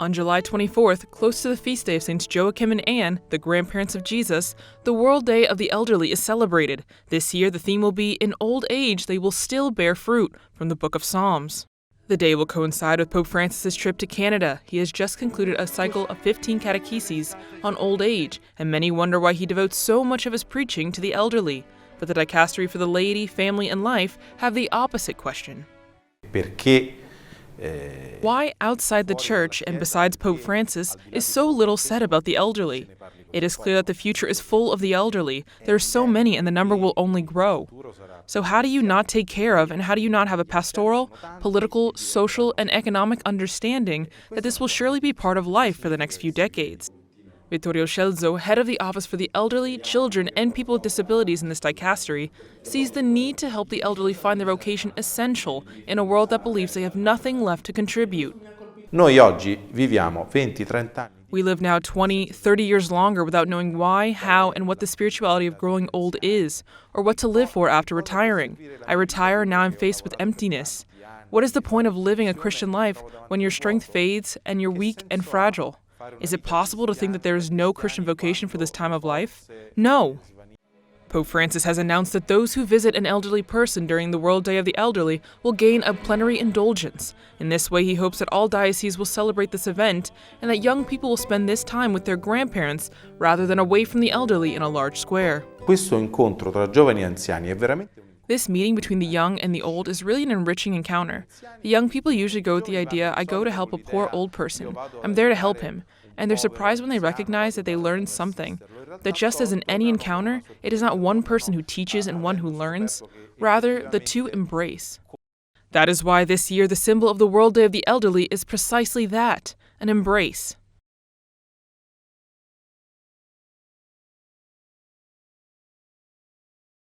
On July 24th, close to the feast day of Saints Joachim and Anne, the grandparents of Jesus, the World Day of the Elderly is celebrated. This year, the theme will be, "In old age, they will still bear fruit," from the Book of Psalms. The day will coincide with Pope Francis's trip to Canada. He has just concluded a cycle of 15 catecheses on old age, and many wonder why he devotes so much of his preaching to the elderly. But the dicastery for the laity, family, and life have the opposite question. Why outside the church, and besides Pope Francis, is so little said about the elderly? It is clear that the future is full of the elderly. There are so many and the number will only grow. So how do you not take care of, and how do you not have a pastoral, political, social, and economic understanding that this will surely be part of life for the next few decades? Vittorio Scelzo, head of the Office for the Elderly, Children, and People with Disabilities in this dicastery, sees the need to help the elderly find their vocation essential in a world that believes they have nothing left to contribute. Noi oggi viviamo 20-30 anni. We live now 20, 30 years longer without knowing why, how, and what the spirituality of growing old is, or what to live for after retiring. I retire, and now I'm faced with emptiness. What is the point of living a Christian life when your strength fades and you're weak and fragile? Is it possible to think that there is no Christian vocation for this time of life? No! Pope Francis has announced that those who visit an elderly person during the World Day of the Elderly will gain a plenary indulgence. In this way, he hopes that all dioceses will celebrate this event and that young people will spend this time with their grandparents rather than away from the elderly in a large square. Questo incontro tra giovani e anziani è veramente. This meeting between the young and the old is really an enriching encounter. The young people usually go with the idea, I go to help a poor old person. I'm there to help him. And they're surprised when they recognize that they learned something. That just as in any encounter, it is not one person who teaches and one who learns. Rather, the two embrace. That is why this year the symbol of the World Day of the Elderly is precisely that, an embrace.